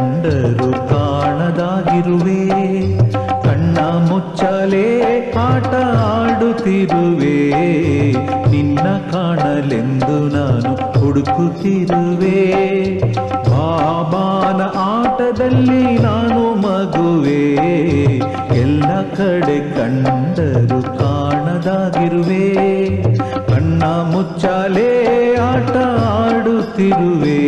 ಕಂಡರೂ ಕಾಣದಾಗಿರುವೆ. ಕಣ್ಣ ಮುಚ್ಚಲೇ ಆಟ ಆಡುತ್ತಿರುವೆ. ನಿನ್ನ ಕಾಣಲೆಂದು ನಾನು ಹುಡುಕುತ್ತಿರುವೆ. ಬಾಬಾನ ಆಟದಲ್ಲಿ ನಾನು ಮಗುವೆ. ಎಲ್ಲ ಕಡೆ ಕಂಡರೂ ಕಾಣದಾಗಿರುವೆ. ಕಣ್ಣ ಮುಚ್ಚಾಲೆ ಆಟ ಆಡುತ್ತಿರುವೆ.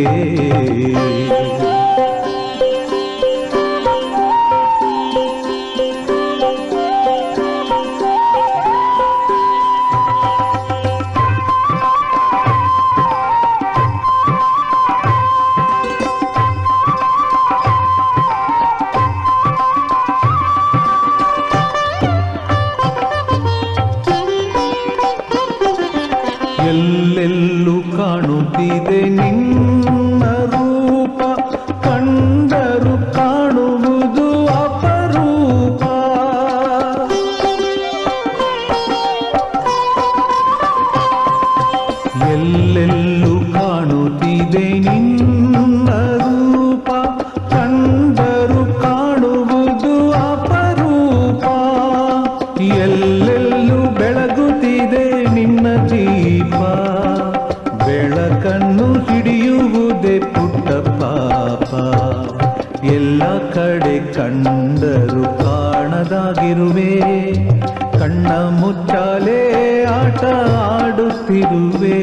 ಎಲ್ಲೆಲ್ಲೂ ಕಾಣುತ್ತಿದೆ ನಿನ್ನ ರೂಪ. ಕಂಡರೂ ಕಾಣುವುದು ಅಪರೂಪ. ಎಲ್ಲೆಲ್ಲೂ ಕಾಣುತ್ತಿದೆ ನಿನ್ನ ರೂಪ. ಕಂಡರೂ ಕಾಣುವುದು ಅಪರೂಪ. ಎಲ್ಲೆಲ್ಲೂ ಬೆಳಗುತ್ತಿದೆ ನಿನ್ನ ದೀಪ. ಬೆಳಕನ್ನು ಹಿಡಿಯುವುದೇ ಪುಟ್ಟ ಪಾಪ. ಎಲ್ಲ ಕಡೆ ಕಂಡರೂ ಕಾಣದಾಗಿರುವೆ. ಕಣ್ಣ ಮುಚ್ಚಾಲೆ ಆಟ ಆಡುತ್ತಿರುವೆ.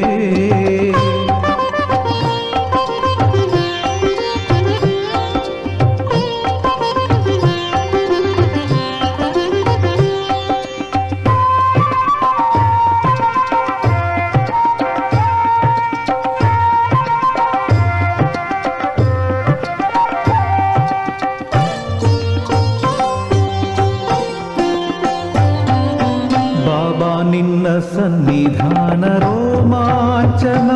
ನಿನ್ನ ಸನ್ನಿಧಾನ ರೋಮಾಂಚನ.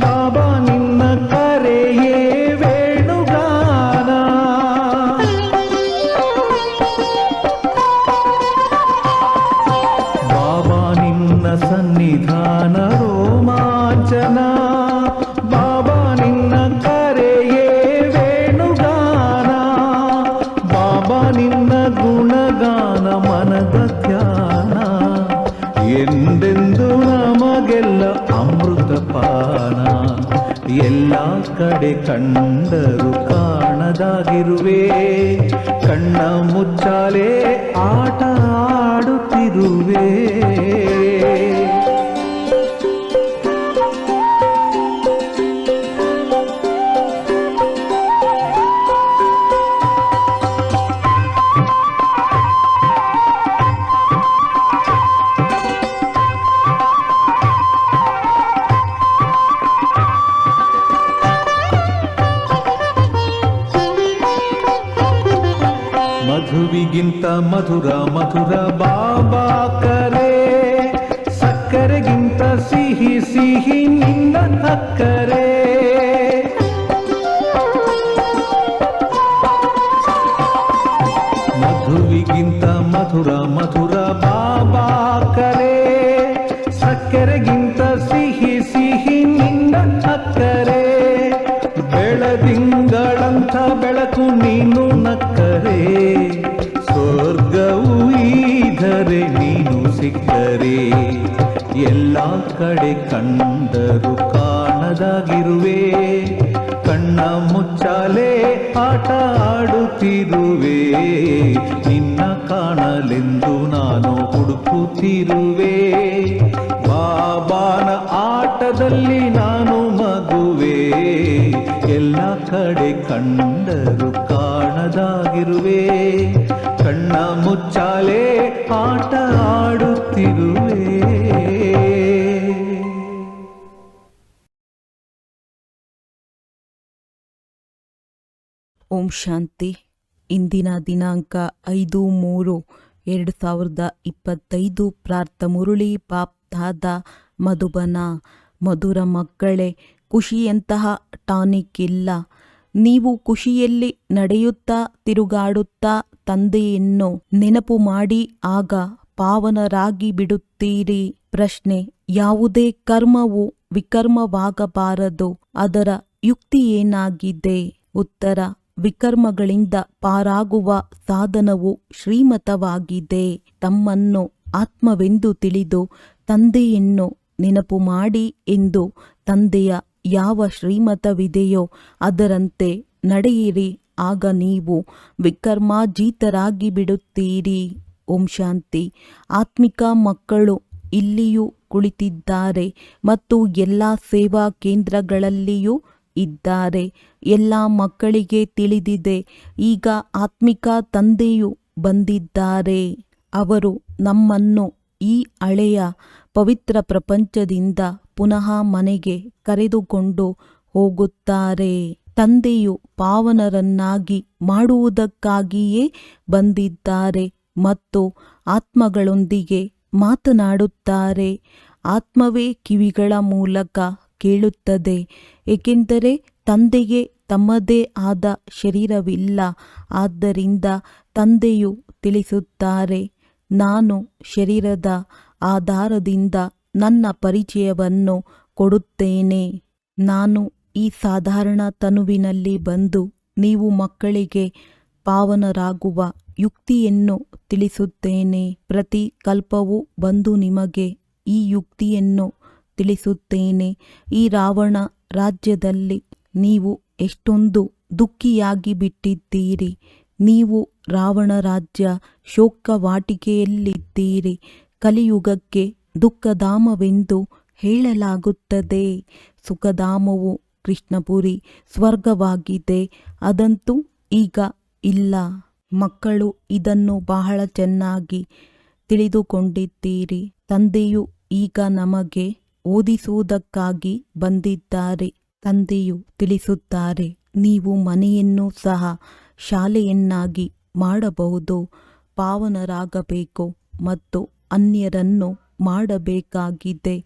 ಬಾಬಾ ನಿನ್ನ ಕರೆಯೇ ವೇಣುಗಾನ. ಬಾಬಾ ನಿನ್ನ ಸನ್ನಿಧಾನ ರೋಮಾಂಚನ. ಬಾಬಾ ನಿನ್ನ ಕರೆಯೇ ವೇಣುಗಾನ. ಬಾಬಾ ನಿನ್ನ ಗುಣಗಾನ ಮನದ ಧ್ಯಾನ. ಎಂದೆಂದು ನಮಗೆಲ್ಲ ಅಮೃತ ಪಾನ. ಎಲ್ಲ ಕಡೆ ಕಂಡರೂ ಕಾಣದಾಗಿರುವೆ. ಕಣ್ಣ ಮುಚ್ಚಾಲೆ ಆಟ ಆಡುತ್ತಿರುವೆ. ಮಧುವಿಗಿಂತ ಮಧುರ ಮಧುರ ಬಾಬಾ ಕರೆ. ಸಕ್ಕರೆಗಿಂತ ಸಿಹಿ ಸಿಹಿ ನಿನ್ನ ಅಕ್ಕರೆ. ಮಧುವಿಗಿಂತ ಮಧುರ ಮಧುರ ಬಾಬಾ ಕರೆ. ಸಕ್ಕರೆಗಿಂತ ಸಿಹಿ ಸಿಹಿ ನಿನ್ನ ಅಕ್ಕರೆ. ಬೆಳದಿಂಗಳಂಥ ಬೆಳಕು ನೀನು ನಕ್ಕರೆ. ಸ್ವರ್ಗವು ಈಧರೆ ನೀನು ಸಿಕ್ಕರೆ. ಎಲ್ಲ ಕಡೆ ಕಂಡರೂ ಕಾಣದಾಗಿರುವೆ. ಕಣ್ಣ ಮುಚ್ಚಾಲೆ ಆಟ ಆಡುತ್ತಿರುವೆ. ನಿನ್ನ ಕಾಣಲೆಂದು ನಾನು ಹುಡುಕುತ್ತಿರುವೆ. ಬಾಬಾನ ಆಟದಲ್ಲಿ ನಾನು ಮಗುವೆ. ಎಲ್ಲ ಕಡೆ ಕಂಡರೂ ಕಾಣದಾಗಿರುವೆ. ಕಣ್ಣ ಮುಚ್ಚಾಲೆ ಆಟ ಆಡುತ್ತಿರುವೆ. ಓಂ ಶಾಂತಿ. ಇಂದಿನ ದಿನಾಂಕ 5/3/2025. ಪ್ರಾರ್ಥ ಮುರುಳಿ ಬಾಪ್ ದಾದಾ ಮಧುಬನ. ಮಧುರ ಮಕ್ಕಳೇ, ಖುಷಿಯಂತಹ ಟಾನಿಕ್ ಇಲ್ಲ. ನೀವು ಖುಷಿಯಲ್ಲಿ ನಡೆಯುತ್ತಾ ತಿರುಗಾಡುತ್ತಾ ತಂದೆಯನ್ನು ನೆನಪು ಮಾಡಿ ಆಗ ಪಾವನರಾಗಿ ಬಿಡುತ್ತೀರಿ. ಪ್ರಶ್ನೆ: ಯಾವುದೇ ಕರ್ಮವು ವಿಕರ್ಮವಾಗಬಾರದು, ಅದರ ಯುಕ್ತಿ ಏನಾಗಿದೆ? ಉತ್ತರ: ವಿಕರ್ಮಗಳಿಂದ ಪಾರಾಗುವ ಸಾಧನವು ಶ್ರೀಮತವಾಗಿದೆ. ತಮ್ಮನ್ನು ಆತ್ಮವೆಂದು ತಿಳಿದು ತಂದೆಯನ್ನು ನೆನಪು ಮಾಡಿ ಎಂದು ತಂದೆಯ ಯಾವ ಶ್ರೀಮತವಿದೆಯೋ ಅದರಂತೆ ನಡೆಯಿರಿ. ಆಗ ನೀವು ವಿಕರ್ಮಾಜೀತರಾಗಿ ಬಿಡುತ್ತೀರಿ. ಓಂ ಶಾಂತಿ. ಆತ್ಮಿಕ ಮಕ್ಕಳು ಇಲ್ಲಿಯೂ ಕುಳಿತಿದ್ದಾರೆ ಮತ್ತು ಎಲ್ಲ ಸೇವಾ ಕೇಂದ್ರಗಳಲ್ಲಿಯೂ ಇದ್ದಾರೆ. ಎಲ್ಲ ಮಕ್ಕಳಿಗೆ ತಿಳಿದಿದೆ, ಈಗ ಆತ್ಮಿಕ ತಂದೆಯು ಬಂದಿದ್ದಾರೆ. ಅವರು ನಮ್ಮನ್ನು ಈ ಹಳೆಯ ಪವಿತ್ರ ಪ್ರಪಂಚದಿಂದ ಪುನಃ ಮನೆಗೆ ಕರೆದುಕೊಂಡು ಹೋಗುತ್ತಾರೆ. ತಂದೆಯು ಪಾವನರನ್ನಾಗಿ ಮಾಡುವುದಕ್ಕಾಗಿಯೇ ಬಂದಿದ್ದಾರೆ ಮತ್ತು ಆತ್ಮಗಳೊಂದಿಗೆ ಮಾತನಾಡುತ್ತಾರೆ. ಆತ್ಮವೇ ಕಿವಿಗಳ ಮೂಲಕ ಕೇಳುತ್ತದೆ, ಏಕೆಂದರೆ ತಂದೆಗೆ ತಮ್ಮದೇ ಆದ ಶರೀರವಿಲ್ಲ. ಆದ್ದರಿಂದ ತಂದೆಯು ತಿಳಿಸುತ್ತಾರೆ, ನಾನು ಶರೀರದ ಆಧಾರದಿಂದ ನನ್ನ ಪರಿಚಯವನ್ನು ಕೊಡುತ್ತೇನೆ. ನಾನು ಈ ಸಾಧಾರಣ ತನುವಿನಲ್ಲಿ ಬಂದು ನೀವು ಮಕ್ಕಳಿಗೆ ಪಾವನರಾಗುವ ಯುಕ್ತಿಯನ್ನು ತಿಳಿಸುತ್ತೇನೆ. ಪ್ರತಿ ಕಲ್ಪವೂ ಬಂದು ನಿಮಗೆ ಈ ಯುಕ್ತಿಯನ್ನು ತಿಳಿಸುತ್ತೇನೆ. ಈ ರಾವಣ ರಾಜ್ಯದಲ್ಲಿ ನೀವು ಎಷ್ಟೊಂದು ದುಃಖಿಯಾಗಿ ಬಿಟ್ಟಿದ್ದೀರಿ. ನೀವು ರಾವಣ ರಾಜ್ಯ ಶೋಕವಾಟಿಕೆಯಲ್ಲಿದ್ದೀರಿ. ಕಲಿಯುಗಕ್ಕೆ ದುಃಖಧಾಮವೆಂದು ಹೇಳಲಾಗುತ್ತದೆ. ಸುಖಧಾಮವು ಕೃಷ್ಣಪುರಿ ಸ್ವರ್ಗವಾಗಿದೆ. ಅದಂತೂ ಈಗ ಇಲ್ಲ. ಮಕ್ಕಳು ಇದನ್ನು ಬಹಳ ಚೆನ್ನಾಗಿ ತಿಳಿದುಕೊಂಡಿದ್ದೀರಿ. ತಂದೆಯು ಈಗ ನಮಗೆ ಓದಿಸುವುದಕ್ಕಾಗಿ ಬಂದಿದ್ದಾರೆ. ತಂದೆಯು ತಿಳಿಸುತ್ತಾರೆ, ನೀವು ಮನೆಯನ್ನು ಸಹ ಶಾಲೆಯನ್ನಾಗಿ ಮಾಡಬಹುದು. ಪಾವನರಾಗಬೇಕು ಮತ್ತು ಅನ್ಯರನ್ನು ಮಾಡಬೇಕಾಗಿದೆ.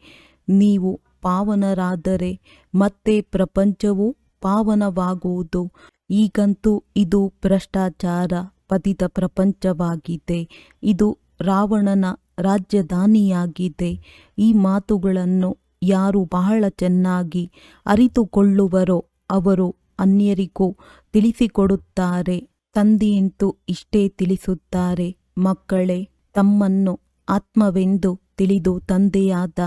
ನೀವು ಪಾವನರಾದರೆ ಮತ್ತೆ ಪ್ರಪಂಚವು ಪಾವನವಾಗುವುದು. ಈಗಂತೂ ಇದು ಭ್ರಷ್ಟಾಚಾರ ಪತಿತ ಪ್ರಪಂಚವಾಗಿದೆ. ಇದು ರಾವಣನ ರಾಜಧಾನಿಯಾಗಿದೆ. ಈ ಮಾತುಗಳನ್ನು ಯಾರು ಬಹಳ ಚೆನ್ನಾಗಿ ಅರಿತುಕೊಳ್ಳುವರೋ ಅವರು ಅನ್ಯರಿಗೂ ತಿಳಿಸಿಕೊಡುತ್ತಾರೆ. ತಂದೆಯಂತೂ ಇಷ್ಟೇ ತಿಳಿಸುತ್ತಾರೆ, ಮಕ್ಕಳೇ, ತಮ್ಮನ್ನು ಆತ್ಮವೆಂದು ತಿಳಿದು ತಂದೆಯಾದ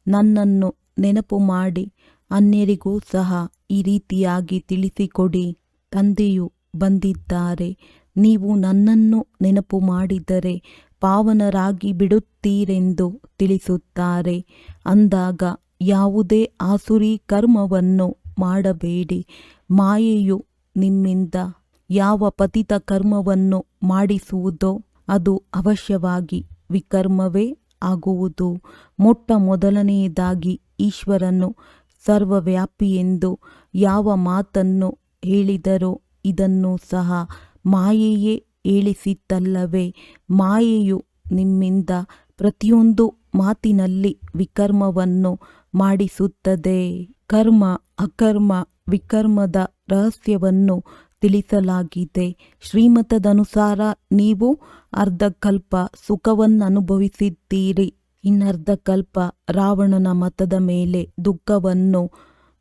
ನನ್ನನ್ನು ನೆನಪು ಮಾಡಿ ಅನ್ಯರಿಗೂ ಸಹ ಈ ರೀತಿಯಾಗಿ ತಿಳಿಸಿಕೊಡಿ. ತಂದೆಯು ಬಂದಿದ್ದಾರೆ. ನೀವು ನನ್ನನ್ನು ನೆನಪು ಮಾಡಿದರೆ ಪಾವನರಾಗಿ ಬಿಡುತ್ತೀರೆಂದು ತಿಳಿಸುತ್ತಾರೆ. ಅಂದಾಗ ಯಾವುದೇ ಆಸುರಿ ಕರ್ಮವನ್ನು ಮಾಡಬೇಡಿ. ಮಾಯೆಯು ನಿಮ್ಮಿಂದ ಯಾವ ಪತಿತ ಕರ್ಮವನ್ನು ಮಾಡಿಸುವುದೋ ಅದು ಅವಶ್ಯವಾಗಿ ವಿಕರ್ಮವೇ ಆಗುವುದು. ಮೊಟ್ಟ ಮೊದಲನೆಯದಾಗಿ ಈಶ್ವರನು ಸರ್ವವ್ಯಾಪಿಯೆಂದು ಯಾವ ಮಾತನ್ನು ಹೇಳಿದರೋ ಇದನ್ನು ಸಹ ಮಾಯೆಯೇ ಹೇಳಿಸಿತ್ತಲ್ಲವೇ. ಮಾಯೆಯು ನಿಮ್ಮಿಂದ ಪ್ರತಿಯೊಂದು ಮಾತಿನಲ್ಲಿ ವಿಕರ್ಮವನ್ನು ಮಾಡಿಸುತ್ತದೆ. ಕರ್ಮ ಅಕರ್ಮ ವಿಕರ್ಮದ ರಹಸ್ಯವನ್ನು ತಿಳಿಸಲಾಗಿದೆ. ಶ್ರೀಮತದನುಸಾರ ನೀವು ಅರ್ಧಕಲ್ಪ ಸುಖವನ್ನನುಭವಿಸಿದ್ದೀರಿ. ಇನ್ನರ್ಧಕಲ್ಪ ರಾವಣನ ಮತದ ಮೇಲೆ ದುಃಖವನ್ನು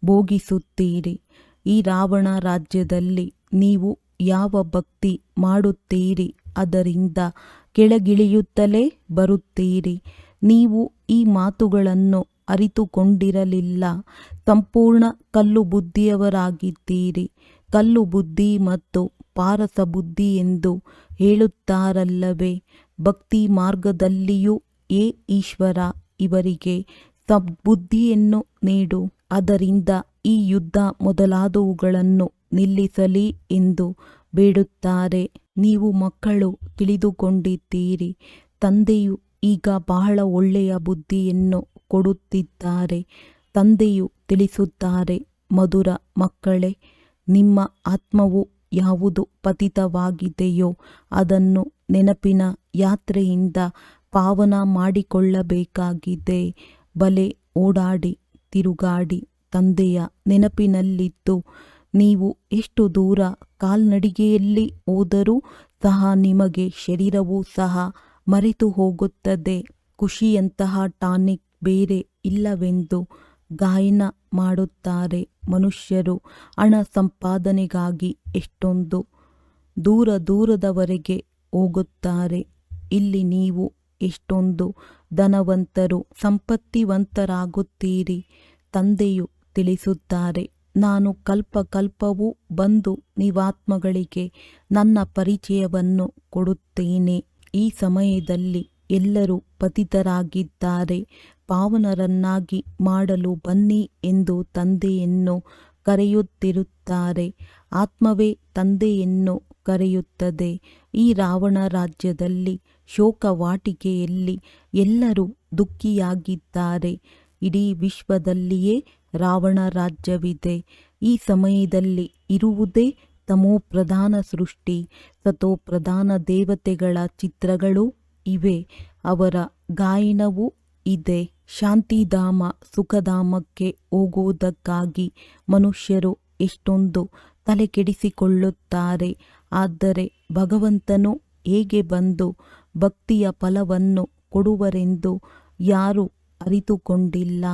ಭೋಗಿಸುತ್ತೀರಿ. ಈ ರಾವಣ ರಾಜ್ಯದಲ್ಲಿ ನೀವು ಯಾವ ಭಕ್ತಿ ಮಾಡುತ್ತೀರಿ ಅದರಿಂದ ಕೆಳಗಿಳಿಯುತ್ತಲೇ ಬರುತ್ತೀರಿ. ನೀವು ಈ ಮಾತುಗಳನ್ನು ಅರಿತುಕೊಂಡಿರಲಿಲ್ಲ. ಸಂಪೂರ್ಣ ಕಲ್ಲು ಬುದ್ಧಿಯವರಾಗಿದ್ದೀರಿ. ಕಲ್ಲು ಬುದ್ಧಿ ಮತ್ತು ಪಾರಸ ಬುದ್ಧಿ ಎಂದು ಹೇಳುತ್ತಾರಲ್ಲವೇ. ಭಕ್ತಿ ಮಾರ್ಗದಲ್ಲಿಯೂ ಏ ಈಶ್ವರ, ಇವರಿಗೆ ಸದ್ಬುದ್ಧಿಯನ್ನು ನೀಡು, ಅದರಿಂದ ಈ ಯುದ್ಧ ಮೊದಲಾದವುಗಳನ್ನು ನಿಲ್ಲಿಸಲಿ ಎಂದು ಬೇಡುತ್ತಾರೆ. ನೀವು ಮಕ್ಕಳು ತಿಳಿದುಕೊಂಡಿದ್ದೀರಿ. ತಂದೆಯು ಈಗ ಬಹಳ ಒಳ್ಳೆಯ ಬುದ್ಧಿಯನ್ನು ಕೊಡುತ್ತಿದ್ದಾರೆ. ತಂದೆಯು ತಿಳಿಸುತ್ತಾರೆ, ಮಧುರ ಮಕ್ಕಳೇ, ನಿಮ್ಮ ಆತ್ಮವು ಯಾವುದು ಪತಿತವಾಗಿದೆಯೋ ಅದನ್ನು ನೆನಪಿನ ಯಾತ್ರೆಯಿಂದ ಪಾವನ ಮಾಡಿಕೊಳ್ಳಬೇಕಾಗಿದೆ. ಬಲೆ ಓಡಾಡಿ ತಿರುಗಾಡಿ ತಂದೆಯ ನೆನಪಿನಲ್ಲಿದ್ದು ನೀವು ಎಷ್ಟು ದೂರ ಕಾಲ್ನಡಿಗೆಯಲ್ಲಿ ಹೋದರೂ ಸಹ ನಿಮಗೆ ಶರೀರವೂ ಸಹ ಮರೆತು ಹೋಗುತ್ತದೆ. ಖುಷಿಯಂತಹ ಟಾನಿಕ್ ಬೇರೆ ಇಲ್ಲವೆಂದು ಗಾಯನ ಮಾಡುತ್ತಾರೆ. ಮನುಷ್ಯರು ಹಣ ಸಂಪಾದನೆಗಾಗಿ ಎಷ್ಟೊಂದು ದೂರದವರೆಗೆ ಹೋಗುತ್ತಾರೆ. ಇಲ್ಲಿ ನೀವು ಎಷ್ಟೊಂದು ಧನವಂತರು, ಸಂಪತ್ತಿವಂತರಾಗುತ್ತೀರಿ. ತಂದೆಯು ತಿಳಿಸುತ್ತಾರೆ, ನಾನು ಕಲ್ಪವೂ ಬಂದು ನೀವಾತ್ಮಗಳಿಗೆ ನನ್ನ ಪರಿಚಯವನ್ನು ಕೊಡುತ್ತೇನೆ. ಈ ಸಮಯದಲ್ಲಿ ಎಲ್ಲರೂ ಪತಿತರಾಗಿದ್ದಾರೆ. ಪಾವನರನ್ನಾಗಿ ಮಾಡಲು ಬನ್ನಿ ಎಂದು ತಂದೆಯನ್ನು ಕರೆಯುತ್ತಿರುತ್ತಾರೆ. ಆತ್ಮವೇ ತಂದೆಯನ್ನು ಕರೆಯುತ್ತದೆ. ಈ ರಾವಣ ರಾಜ್ಯದಲ್ಲಿ, ಶೋಕವಾಟಿಕೆಯಲ್ಲಿ ಎಲ್ಲರೂ ದುಃಖಿಯಾಗಿದ್ದಾರೆ. ಇಡೀ ವಿಶ್ವದಲ್ಲಿಯೇ ರಾವಣ ರಾಜ್ಯವಿದೆ. ಈ ಸಮಯದಲ್ಲಿ ಇರುವುದೇ ತಮೋಪ್ರಧಾನ ಸೃಷ್ಟಿ. ಸತೋಪ್ರಧಾನ ದೇವತೆಗಳ ಚಿತ್ರಗಳೂ ಇವೆ. ಅವರ ಗಾಯನವೂ ಇದೆ. ಶಾಂತಿಧಾಮ, ಸುಖಧಾಮಕ್ಕೆ ಹೋಗುವುದಕ್ಕಾಗಿ ಮನುಷ್ಯರು ಎಷ್ಟೊಂದು ತಲೆಕೆಡಿಸಿಕೊಳ್ಳುತ್ತಾರೆ. ಆದರೆ ಭಗವಂತನು ಹೇಗೆ ಬಂದು ಭಕ್ತಿಯ ಫಲವನ್ನು ಕೊಡುವರೆಂದು ಯಾರೂ ಅರಿತುಕೊಂಡಿಲ್ಲ.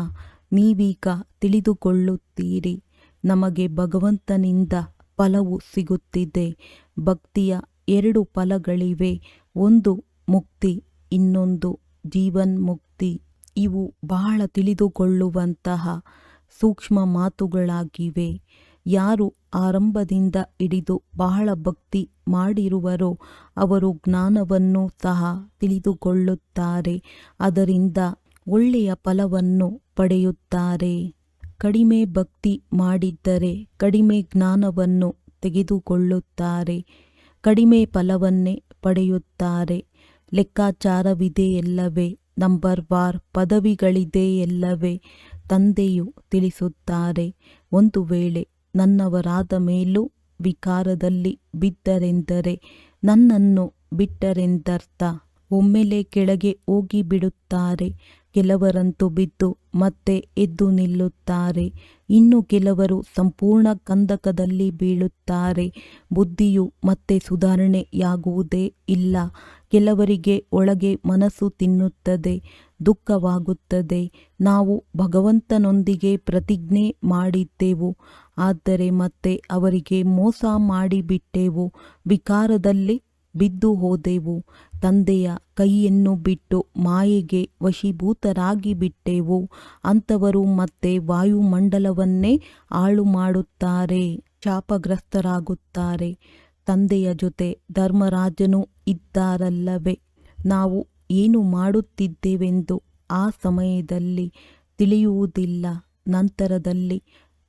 ನೀವೀಗ ತಿಳಿದುಕೊಳ್ಳುತ್ತೀರಿ. ನಮಗೆ ಭಗವಂತನಿಂದ ಫಲವು ಸಿಗುತ್ತಿದೆ. ಭಕ್ತಿಯ 2 ಫಲಗಳಿವೆ. ಒಂದು ಮುಕ್ತಿ, ಇನ್ನೊಂದು ಜೀವನ್ಮುಕ್ತಿ. ಇವು ಬಹಳ ತಿಳಿದುಕೊಳ್ಳುವಂತಹ ಸೂಕ್ಷ್ಮ ಮಾತುಗಳಾಗಿವೆ. ಯಾರು ಆರಂಭದಿಂದ ಹಿಡಿದು ಬಹಳ ಭಕ್ತಿ ಮಾಡಿರುವರೋ ಅವರು ಜ್ಞಾನವನ್ನು ಸಹ ತಿಳಿದುಕೊಳ್ಳುತ್ತಾರೆ. ಅದರಿಂದ ಒಳ್ಳೆಯ ಫಲವನ್ನು ಪಡೆಯುತ್ತಾರೆ. ಕಡಿಮೆ ಭಕ್ತಿ ಮಾಡಿದ್ದರೆ ಕಡಿಮೆ ಜ್ಞಾನವನ್ನು ತೆಗೆದುಕೊಳ್ಳುತ್ತಾರೆ. ಕಡಿಮೆ ಫಲವನ್ನೇ ಪಡೆಯುತ್ತಾರೆ. ಲೆಕ್ಕಾಚಾರವಿದೆಯಲ್ಲವೇ? ನಂಬರ್ವಾರ್ ಪದವಿಗಳಿದೆಯಲ್ಲವೇ? ತಂದೆಯು ತಿಳಿಸುತ್ತಾರೆ, ಒಂದು ವೇಳೆ ನನ್ನವರಾದ ಮೇಲೂ ವಿಕಾರದಲ್ಲಿ ಬಿದ್ದರೆಂದರೆ ನನ್ನನ್ನು ಬಿಟ್ಟರೆಂದರ್ಥ. ಒಮ್ಮೆಲೆ ಕೆಳಗೆ ಹೋಗಿಬಿಡುತ್ತಾರೆ. ಕೆಲವರಂತೂ ಬಿದ್ದು ಮತ್ತೆ ಎದ್ದು ನಿಲ್ಲುತ್ತಾರೆ. ಇನ್ನು ಕೆಲವರು ಸಂಪೂರ್ಣ ಕಂದಕದಲ್ಲಿ ಬೀಳುತ್ತಾರೆ. ಬುದ್ಧಿಯು ಮತ್ತೆ ಸುಧಾರಣೆಯಾಗುವುದೇ ಇಲ್ಲ. ಕೆಲವರಿಗೆ ಒಳಗೆ ಮನಸ್ಸು ತಿನ್ನುತ್ತದೆ, ದುಃಖವಾಗುತ್ತದೆ. ನಾವು ಭಗವಂತನೊಂದಿಗೆ ಪ್ರತಿಜ್ಞೆ ಮಾಡಿದ್ದೆವು, ಆದರೆ ಮತ್ತೆ ಅವರಿಗೆ ಮೋಸ ಮಾಡಿಬಿಟ್ಟೆವು. ವಿಕಾರದಲ್ಲಿ ಬಿದ್ದು ಹೋದೆವು. ತಂದೆಯ ಕೈಯನ್ನು ಬಿಟ್ಟು ಮಾಯೆಗೆ ವಶೀಭೂತರಾಗಿ ಬಿಟ್ಟೆವು. ಅಂಥವರು ಮತ್ತೆ ವಾಯುಮಂಡಲವನ್ನೇ ಹಾಳು ಮಾಡುತ್ತಾರೆ, ಶಾಪಗ್ರಸ್ತರಾಗುತ್ತಾರೆ. ತಂದೆಯ ಜೊತೆ ಧರ್ಮರಾಜನೂ ಇದ್ದಾರಲ್ಲವೇ? ನಾವು ಏನು ಮಾಡುತ್ತಿದ್ದೇವೆಂದು ಆ ಸಮಯದಲ್ಲಿ ತಿಳಿಯುವುದಿಲ್ಲ. ನಂತರದಲ್ಲಿ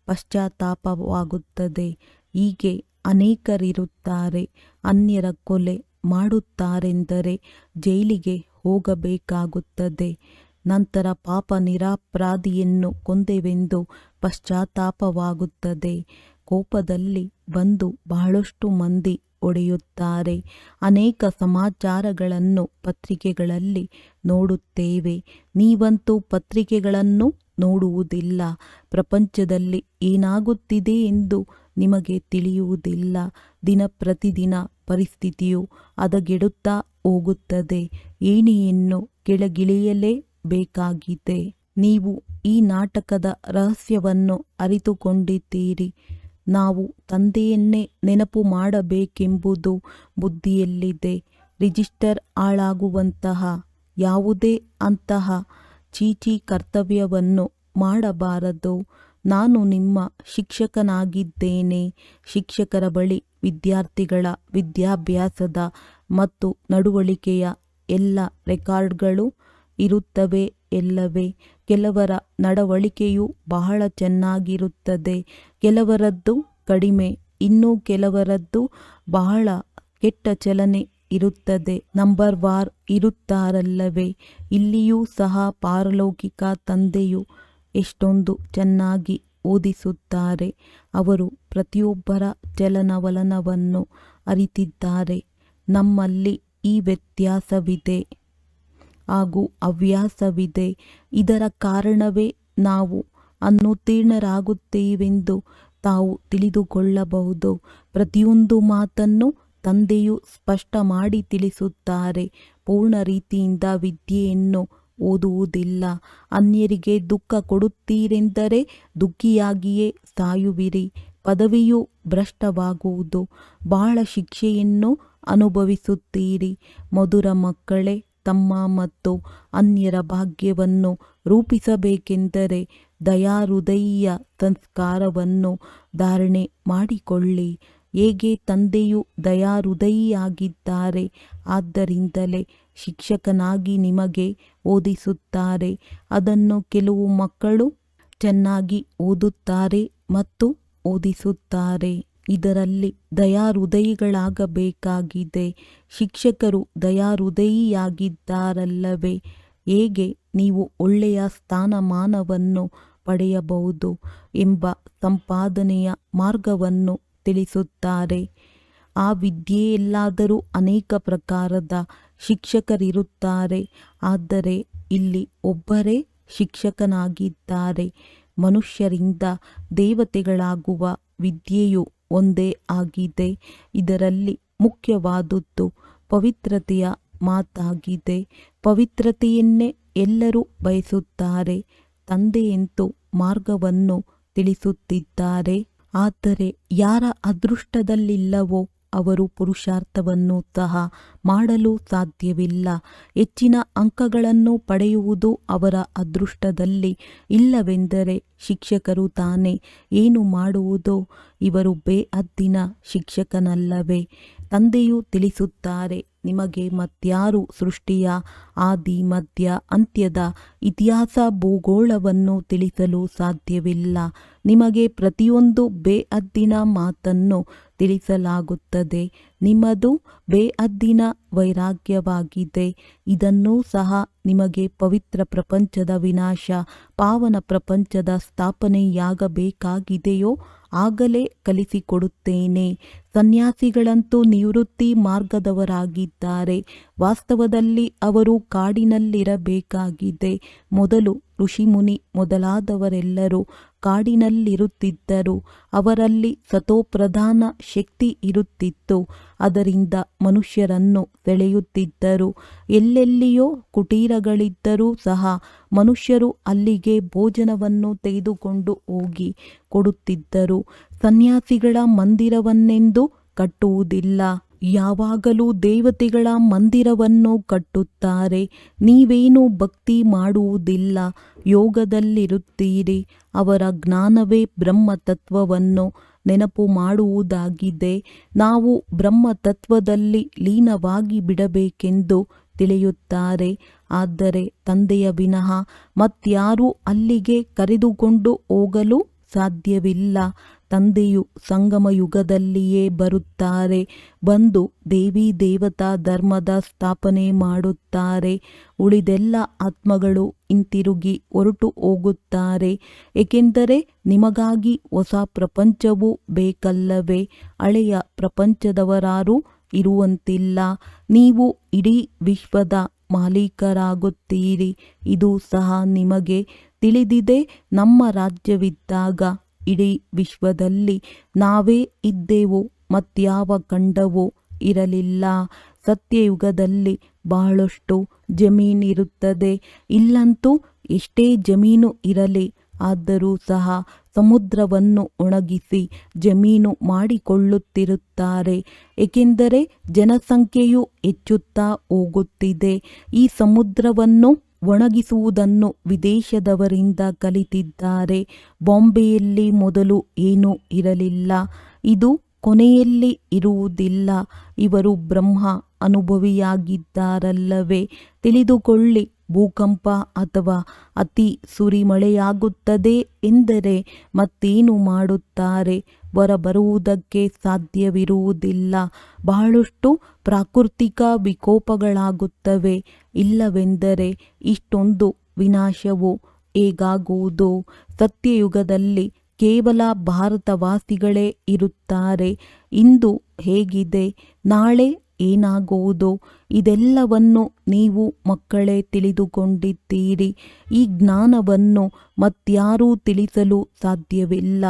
ಪಶ್ಚಾತ್ತಾಪವಾಗುತ್ತದೆ. ಹೀಗೆ ಅನೇಕರಿರುತ್ತಾರೆ. ಅನ್ಯರ ಕೊಲೆ ಮಾಡುತ್ತಾರೆಂದರೆ ಜೈಲಿಗೆ ಹೋಗಬೇಕಾಗುತ್ತದೆ. ನಂತರ ಪಾಪ ನಿರಪರಾಧಿಯನ್ನು ಕೊಂದೆವೆಂದು ಪಶ್ಚಾತ್ತಾಪವಾಗುತ್ತದೆ. ಕೋಪದಲ್ಲಿ ಬಂದು ಬಹಳಷ್ಟು ಮಂದಿ ಹೊಡೆಯುತ್ತಾರೆ. ಅನೇಕ ಸಮಾಚಾರಗಳನ್ನು ಪತ್ರಿಕೆಗಳಲ್ಲಿ ನೋಡುತ್ತೇವೆ. ನೀವಂತೂ ಪತ್ರಿಕೆಗಳನ್ನು ನೋಡುವುದಿಲ್ಲ. ಪ್ರಪಂಚದಲ್ಲಿ ಏನಾಗುತ್ತಿದೆ ಎಂದು ನಿಮಗೆ ತಿಳಿಯುವುದಿಲ್ಲ. ಪ್ರತಿದಿನ ಪರಿಸ್ಥಿತಿಯು ಹದಗೆಡುತ್ತಾ ಹೋಗುತ್ತದೆ. ಏಣಿಯನ್ನು ಕೆಳಗಿಳಿಯಲೇಬೇಕಾಗಿದೆ. ನೀವು ಈ ನಾಟಕದ ರಹಸ್ಯವನ್ನು ಅರಿತುಕೊಂಡಿದ್ದೀರಿ. ನಾವು ತಂದೆಯನ್ನೇ ನೆನಪು ಮಾಡಬೇಕೆಂಬುದು ಬುದ್ಧಿಯಲ್ಲಿದೆ. ರಿಜಿಸ್ಟರ್ ಹಾಳಾಗುವಂತಹ ಯಾವುದೇ ಅಂತಹ ಚೀಚಿ ಕರ್ತವ್ಯವನ್ನು ಮಾಡಬಾರದು. ನಾನು ನಿಮ್ಮ ಶಿಕ್ಷಕನಾಗಿದ್ದೇನೆ. ಶಿಕ್ಷಕರ ಬಳಿ ವಿದ್ಯಾರ್ಥಿಗಳ ವಿದ್ಯಾಭ್ಯಾಸದ ಮತ್ತು ನಡವಳಿಕೆಯ ಎಲ್ಲ ರೆಕಾರ್ಡ್ಗಳು ಇರುತ್ತವೆ ಎಲ್ಲವೇ? ಕೆಲವರ ನಡವಳಿಕೆಯು ಬಹಳ ಚೆನ್ನಾಗಿರುತ್ತದೆ, ಕೆಲವರದ್ದು ಕಡಿಮೆ, ಇನ್ನೂ ಕೆಲವರದ್ದು ಬಹಳ ಕೆಟ್ಟ ಚಲನೆ ಇರುತ್ತದೆ. ನಂಬರ್ವಾರ್ ಇರುತ್ತಾರಲ್ಲವೇ? ಇಲ್ಲಿಯೂ ಸಹ ಪಾರಲೌಕಿಕ ತಂದೆಯು ಎಷ್ಟೊಂದು ಚೆನ್ನಾಗಿ ಓದಿಸುತ್ತಾರೆ. ಅವರು ಪ್ರತಿಯೊಬ್ಬರ ಚಲನವಲನವನ್ನು ಅರಿತಿದ್ದಾರೆ. ನಮ್ಮಲ್ಲಿ ಈ ವ್ಯತ್ಯಾಸವಿದೆ ಹಾಗೂ ಹವ್ಯಾಸವಿದೆ. ಇದರ ಕಾರಣವೇ ನಾವು ಅನುತ್ತೀರ್ಣರಾಗುತ್ತೇವೆಂದು ತಾವು ತಿಳಿದುಕೊಳ್ಳಬಹುದು. ಪ್ರತಿಯೊಂದು ಮಾತನ್ನು ತಂದೆಯು ಸ್ಪಷ್ಟ ಮಾಡಿ ತಿಳಿಸುತ್ತಾರೆ. ಪೂರ್ಣ ರೀತಿಯಿಂದ ವಿದ್ಯೆಯನ್ನು ಓದುವುದಿಲ್ಲ. ಅನ್ಯರಿಗೆ ದುಃಖ ಕೊಡುತ್ತೀರೆಂದರೆ ದುಃಖಿಯಾಗಿಯೇ ಸಾಯುವಿರಿ. ಪದವಿಯು ಭ್ರಷ್ಟವಾಗುವುದು. ಬಹಳ ಶಿಕ್ಷೆಯನ್ನು ಅನುಭವಿಸುತ್ತೀರಿ. ಮಧುರ ಮಕ್ಕಳೇ, ತಮ್ಮ ಮತ್ತು ಅನ್ಯರ ಭಾಗ್ಯವನ್ನು ರೂಪಿಸಬೇಕೆಂದರೆ ದಯಾಹೃದಯಿಯ ಸಂಸ್ಕಾರವನ್ನು ಧಾರಣೆ ಮಾಡಿಕೊಳ್ಳಿ. ಹೇಗೆ ತಂದೆಯು ದಯಾಹೃದಯಿಯಾಗಿದ್ದಾರೆ, ಆದ್ದರಿಂದಲೇ ಶಿಕ್ಷಕನಾಗಿ ನಿಮಗೆ ಓದಿಸುತ್ತಾರೆ. ಅದನ್ನು ಕೆಲವು ಮಕ್ಕಳು ಚೆನ್ನಾಗಿ ಓದುತ್ತಾರೆ ಮತ್ತು ಓದಿಸುತ್ತಾರೆ. ಇದರಲ್ಲಿ ದಯಾಹೃದಯಿಗಳಾಗಬೇಕಾಗಿದೆ. ಶಿಕ್ಷಕರು ದಯಾಹೃದಯಿಯಾಗಿದ್ದಾರಲ್ಲವೇ? ಹೇಗೆ ನೀವು ಒಳ್ಳೆಯ ಸ್ಥಾನಮಾನವನ್ನು ಪಡೆಯಬಹುದು ಎಂಬ ಸಂಪಾದನೆಯ ಮಾರ್ಗವನ್ನು ತಿಳಿಸುತ್ತಾರೆ. ಆ ವಿದ್ಯೆಯಲ್ಲಾದರೂ ಅನೇಕ ಪ್ರಕಾರದ ಶಿಕ್ಷಕರಿರುತ್ತಾರೆ, ಆದರೆ ಇಲ್ಲಿ ಒಬ್ಬರೇ ಶಿಕ್ಷಕನಾಗಿದ್ದಾರೆ. ಮನುಷ್ಯರಿಂದ ದೇವತೆಗಳಾಗುವ ವಿದ್ಯೆಯು ಒಂದೇ ಆಗಿದೆ. ಇದರಲ್ಲಿ ಮುಖ್ಯವಾದುದು ಪವಿತ್ರತೆಯ ಮಾತಾಗಿದೆ. ಪವಿತ್ರತೆಯನ್ನೇ ಎಲ್ಲರೂ ಬಯಸುತ್ತಾರೆ. ತಂದೆಯಂತೂ ಮಾರ್ಗವನ್ನು ತಿಳಿಸುತ್ತಿದ್ದಾರೆ. ಆದರೆ ಯಾರ ಅದೃಷ್ಟದಲ್ಲಿಲ್ಲವೋ ಅವರು ಪುರುಷಾರ್ಥವನ್ನು ಸಹ ಮಾಡಲು ಸಾಧ್ಯವಿಲ್ಲ. ಹೆಚ್ಚಿನ ಅಂಕಗಳನ್ನು ಪಡೆಯುವುದು ಅವರ ಅದೃಷ್ಟದಲ್ಲಿ ಇಲ್ಲವೆಂದರೆ ಶಿಕ್ಷಕರು ತಾನೇ ಏನು ಮಾಡುವುದೋ? ಇವರು ಬೇಅದ್ದಿನ ಶಿಕ್ಷಕನಲ್ಲವೇ? ತಂದೆಯು ತಿಳಿಸುತ್ತಾರೆ, ನಿಮಗೆ ಮತ್ಯಾರು ಸೃಷ್ಟಿಯ ಆದಿ ಮಧ್ಯ ಅಂತ್ಯದ ಇತಿಹಾಸ ಭೂಗೋಳವನ್ನು ತಿಳಿಸಲು ಸಾಧ್ಯವಿಲ್ಲ. ನಿಮಗೆ ಪ್ರತಿಯೊಂದು ಬೇಅದ್ದಿನ ಮಾತನ್ನು ತಿಳಿಸಲಾಗುತ್ತದೆ. ನಿಮ್ಮದು ಬೇಅದ್ದಿನ ವೈರಾಗ್ಯವಾಗಿದೆ. ಇದನ್ನೂ ಸಹ ನಿಮಗೆ ಪವಿತ್ರ ಪ್ರಪಂಚದ ವಿನಾಶ, ಪಾವನ ಪ್ರಪಂಚದ ಸ್ಥಾಪನೆಯಾಗಬೇಕಾಗಿದೆಯೋ ಆಗಲೇ ಕಲಿಸಿಕೊಡುತ್ತೇನೆ. ಸನ್ಯಾಸಿಗಳಂತೂ ನಿವೃತ್ತಿ ಮಾರ್ಗದವರಾಗಿದ್ದಾರೆ. ವಾಸ್ತವದಲ್ಲಿ ಅವರು ಕಾಡಿನಲ್ಲಿರಬೇಕಾಗಿದೆ. ಮೊದಲು ಋಷಿಮುನಿ ಮೊದಲಾದವರೆಲ್ಲರೂ ಕಾಡಿನಲ್ಲಿರುತ್ತಿದ್ದರು. ಅವರಲ್ಲಿ ಸತೋಪ್ರಧಾನ ಶಕ್ತಿ ಇರುತ್ತಿತ್ತು. ಅದರಿಂದ ಮನುಷ್ಯರನ್ನು ಸೆಳೆಯುತ್ತಿದ್ದರು. ಎಲ್ಲೆಲ್ಲಿಯೋ ಕುಟೀರಗಳಿದ್ದರೂ ಸಹ ಮನುಷ್ಯರು ಅಲ್ಲಿಗೆ ಭೋಜನವನ್ನು ತೆಗೆದುಕೊಂಡು ಹೋಗಿ ಕೊಡುತ್ತಿದ್ದರು. ಸನ್ಯಾಸಿಗಳ ಮಂದಿರವನ್ನೆಂದು ಕಟ್ಟುವುದಿಲ್ಲ, ಯಾವಾಗಲೂ ದೇವತೆಗಳ ಮಂದಿರವನ್ನು ಕಟ್ಟುತ್ತಾರೆ. ನೀವೇನು ಭಕ್ತಿ ಮಾಡುವುದಿಲ್ಲ, ಯೋಗದಲ್ಲಿರುತ್ತೀರಿ. ಅವರ ಜ್ಞಾನವೇ ಬ್ರಹ್ಮತತ್ವವನ್ನು ನೆನಪು ಮಾಡುವುದಾಗಿದೆ. ನಾವು ಬ್ರಹ್ಮತತ್ವದಲ್ಲಿ ಲೀನವಾಗಿ ಬಿಡಬೇಕೆಂದು ತಿಳಿಯುತ್ತಾರೆ. ಆದರೆ ತಂದೆಯ ವಿನಃ ಮತ್ಯಾರೂ ಅಲ್ಲಿಗೆ ಕರೆದುಕೊಂಡು ಹೋಗಲು ಸಾಧ್ಯವಿಲ್ಲ. ತಂದೆಯು ಸಂಗಮ ಯುಗದಲ್ಲಿಯೇ ಬರುತ್ತಾರೆ. ಬಂದು ದೇವಿ ದೇವತಾ ಧರ್ಮದ ಸ್ಥಾಪನೆ ಮಾಡುತ್ತಾರೆ. ಉಳಿದೆಲ್ಲ ಆತ್ಮಗಳು ಹಿಂತಿರುಗಿ ಹೊರಟು ಹೋಗುತ್ತಾರೆ. ಏಕೆಂದರೆ ನಿಮಗಾಗಿ ಹೊಸ ಪ್ರಪಂಚವೂ ಬೇಕಲ್ಲವೇ? ಹಳೆಯ ಪ್ರಪಂಚದವರಾರೂ ಇರುವಂತಿಲ್ಲ. ನೀವು ಇಡೀ ವಿಶ್ವದ ಮಾಲೀಕರಾಗುತ್ತೀರಿ. ಇದು ಸಹ ನಿಮಗೆ ತಿಳಿದಿದೆ. ನಮ್ಮ ರಾಜ್ಯವಿದ್ದಾಗ ಇಡೀ ವಿಶ್ವದಲ್ಲಿ ನಾವೇ ಇದ್ದೆವು, ಮತ್ಯಾವ ಖಂಡವೂ ಇರಲಿಲ್ಲ. ಸತ್ಯಯುಗದಲ್ಲಿ ಬಹಳಷ್ಟು ಜಮೀನಿರುತ್ತದೆ. ಇಲ್ಲಂತೂ ಎಷ್ಟೇ ಜಮೀನು ಇರಲಿ, ಆದರೂ ಸಹ ಸಮುದ್ರವನ್ನು ಒಣಗಿಸಿ ಜಮೀನು ಮಾಡಿಕೊಳ್ಳುತ್ತಿರುತ್ತಾರೆ. ಏಕೆಂದರೆ ಜನಸಂಖ್ಯೆಯು ಹೆಚ್ಚುತ್ತಾ ಹೋಗುತ್ತಿದೆ. ಈ ಸಮುದ್ರವನ್ನು ಒಣಗಿಸುವುದನ್ನು ವಿದೇಶದವರಿಂದ ಕಲಿತಿದ್ದಾರೆ. ಬಾಂಬೆಯಲ್ಲಿ ಮೊದಲು ಏನೂ ಇರಲಿಲ್ಲ. ಇದು ಕೊನೆಯಲ್ಲಿ ಇರುವುದಿಲ್ಲ. ಇವರು ಬ್ರಹ್ಮ ಅನುಭವಿಯಾಗಿದ್ದಾರಲ್ಲವೇ? ತಿಳಿದುಕೊಳ್ಳಿ, ಭೂಕಂಪ ಅಥವಾ ಅತಿ ಸುರಿಮಳೆಯಾಗುತ್ತದೆ ಎಂದರೆ ಮತ್ತೇನು ಮಾಡುತ್ತಾರೆ? ಹೊರಬರುವುದಕ್ಕೆ ಸಾಧ್ಯವಿರುವುದಿಲ್ಲ. ಬಹಳಷ್ಟು ಪ್ರಾಕೃತಿಕ ವಿಕೋಪಗಳಾಗುತ್ತವೆ. ಇಲ್ಲವೆಂದರೆ ಇಷ್ಟೊಂದು ವಿನಾಶವು ಹೇಗಾಗುವುದು? ಸತ್ಯಯುಗದಲ್ಲಿ ಕೇವಲ ಭಾರತವಾಸಿಗಳೇ ಇರುತ್ತಾರೆ. ಇಂದು ಹೇಗಿದೆ, ನಾಳೆ ಏನಾಗುವುದು? ಇದೆಲ್ಲವನ್ನು ನೀವು ಮಕ್ಕಳೇ ತಿಳಿದುಕೊಂಡಿದ್ದೀರಿ. ಈ ಜ್ಞಾನವನ್ನು ಮತ್ಯಾರೂ ತಿಳಿಸಲು ಸಾಧ್ಯವಿಲ್ಲ.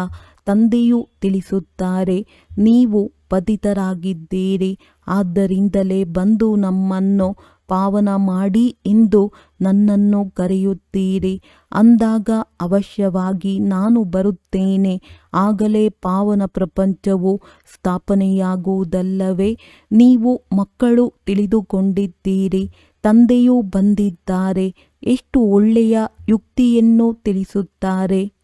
ತಂದೆಯು ತಿಳಿಸುತ್ತಾರೆ, ನೀವು ಪತಿತರಾಗಿದ್ದೀರಿ. ಆದ್ದರಿಂದಲೇ ಬಂದು ನಮ್ಮನ್ನು ಪಾವನ ಮಾಡಿ ಎಂದು ನನ್ನನ್ನು ಕರೆಯುತ್ತೀರಿ. ಅಂದಾಗ ಅವಶ್ಯವಾಗಿ ನಾನು ಬರುತ್ತೇನೆ. ಆಗಲೇ ಪಾವನ ಪ್ರಪಂಚವು ಸ್ಥಾಪನೆಯಾಗುವುದಲ್ಲವೇ? ನೀವು ಮಕ್ಕಳು ತಿಳಿದುಕೊಂಡಿದ್ದೀರಿ, ತಂದೆಯೂ ಬಂದಿದ್ದಾರೆ. ಎಷ್ಟು ಒಳ್ಳೆಯ ಯುಕ್ತಿಯನ್ನು ತಿಳಿಸುತ್ತಾರೆ.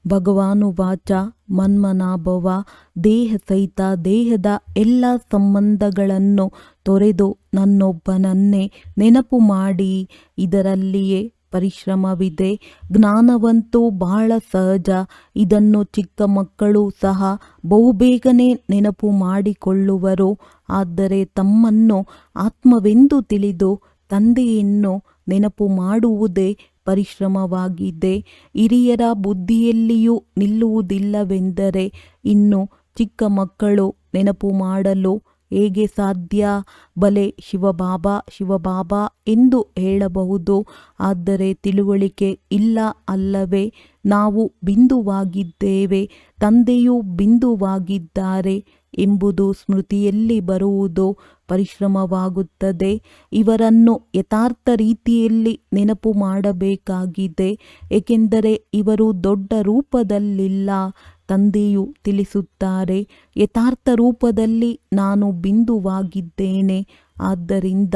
ಭಗವಾನುವಾಚ ಮನ್ಮನಾಭವ. ದೇಹ ಸಹಿತ ದೇಹದ ಎಲ್ಲ ಸಂಬಂಧಗಳನ್ನು ತೊರೆದು ನನ್ನೊಬ್ಬನನ್ನೇ ನೆನಪು ಮಾಡಿ. ಇದರಲ್ಲಿಯೇ ಪರಿಶ್ರಮವಿದೆ. ಜ್ಞಾನವಂತೂ ಬಹಳ ಸಹಜ. ಇದನ್ನು ಚಿಕ್ಕ ಮಕ್ಕಳು ಸಹ ಬಹುಬೇಗನೆ ನೆನಪು ಮಾಡಿಕೊಳ್ಳುವರು. ಆದರೆ ತಮ್ಮನ್ನು ಆತ್ಮವೆಂದು ತಿಳಿದು ತಂದೆಯನ್ನು ನೆನಪು ಮಾಡುವುದೇ ಪರಿಶ್ರಮವಾಗಿದೆ. ಹಿರಿಯರ ಬುದ್ಧಿಯಲ್ಲಿಯೂ ನಿಲ್ಲುವುದಿಲ್ಲವೆಂದರೆ ಇನ್ನು ಚಿಕ್ಕ ಮಕ್ಕಳು ನೆನಪು ಮಾಡಲು ಹೇಗೆ ಸಾಧ್ಯ? ಬಲೆ ಶಿವಬಾಬಾ ಶಿವಬಾಬಾ ಎಂದು ಹೇಳಬಹುದು, ಆದರೆ ತಿಳುವಳಿಕೆ ಇಲ್ಲ ಅಲ್ಲವೇ? ನಾವು ಬಿಂದುವಾಗಿದ್ದೇವೆ, ತಂದೆಯೂ ಬಿಂದುವಾಗಿದ್ದಾರೆ ಎಂಬುದು ಸ್ಮೃತಿಯಲ್ಲಿ ಬರುವುದು ಪರಿಶ್ರಮವಾಗುತ್ತದೆ. ಇವರನ್ನು ಯಥಾರ್ಥ ರೀತಿಯಲ್ಲಿ ನೆನಪು ಮಾಡಬೇಕಾಗಿದೆ, ಏಕೆಂದರೆ ಇವರು ದೊಡ್ಡ ರೂಪದಲ್ಲಿಲ್ಲ. ತಂದೆಯು ತಿಳಿಸುತ್ತಾರೆ, ಯಥಾರ್ಥ ರೂಪದಲ್ಲಿ ನಾನು ಬಿಂದುವಾಗಿದ್ದೇನೆ. ಆದ್ದರಿಂದ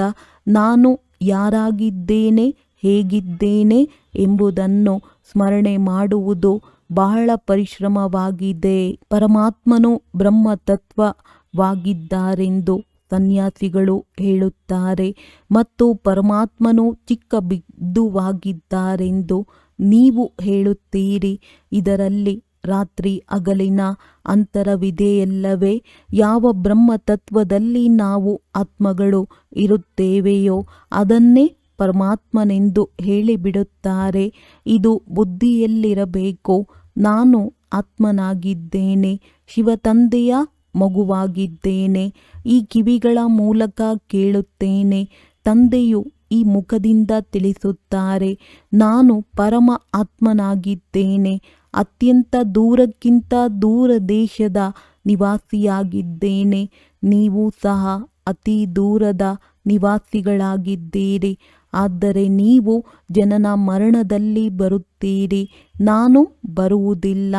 ನಾನು ಯಾರಾಗಿದ್ದೇನೆ, ಹೇಗಿದ್ದೇನೆ ಎಂಬುದನ್ನು ಸ್ಮರಣೆ ಮಾಡುವುದು ಬಹಳ ಪರಿಶ್ರಮವಾಗಿದೆ. ಪರಮಾತ್ಮನು ಬ್ರಹ್ಮತತ್ವವಾಗಿದ್ದಾರೆಂದು ಸನ್ಯಾಸಿಗಳು ಹೇಳುತ್ತಾರೆ ಮತ್ತು ಪರಮಾತ್ಮನು ಚಿಕ್ಕ ಬಿಂದುವಾಗಿದ್ದಾರೆಂದು ನೀವು ಹೇಳುತ್ತೀರಿ. ಇದರಲ್ಲಿ ರಾತ್ರಿ ಹಗಲಿನ ಅಂತರವಿದೆಯಲ್ಲವೇ? ಯಾವ ಬ್ರಹ್ಮತತ್ವದಲ್ಲಿ ನಾವು ಆತ್ಮಗಳು ಇರುತ್ತೇವೆಯೋ ಅದನ್ನೇ ಪರಮಾತ್ಮನೆಂದು ಹೇಳಿಬಿಡುತ್ತಾರೆ. ಇದು ಬುದ್ಧಿಯಲ್ಲಿರಬೇಕು. ನಾನು ಆತ್ಮನಾಗಿದ್ದೇನೆ, ಶಿವತಂದೆಯ ಮಗುವಾಗಿದ್ದೇನೆ. ಈ ಕಿವಿಗಳ ಮೂಲಕ ಕೇಳುತ್ತೇನೆ. ತಂದೆಯು ಈ ಮುಖದಿಂದ ತಿಳಿಸುತ್ತಾರೆ, ನಾನು ಪರಮ ಆತ್ಮನಾಗಿದ್ದೇನೆ. ಅತ್ಯಂತ ದೂರಕ್ಕಿಂತ ದೂರ ದೇಶದ ನಿವಾಸಿಯಾಗಿದ್ದೇನೆ. ನೀವು ಸಹ ಅತಿ ದೂರದ ನಿವಾಸಿಗಳಾಗಿದ್ದೀರಿ. ಆದರೆ ನೀವು ಜನನ ಮರಣದಲ್ಲಿ ಬರುತ್ತೀರಿ, ನಾನು ಬರುವುದಿಲ್ಲ.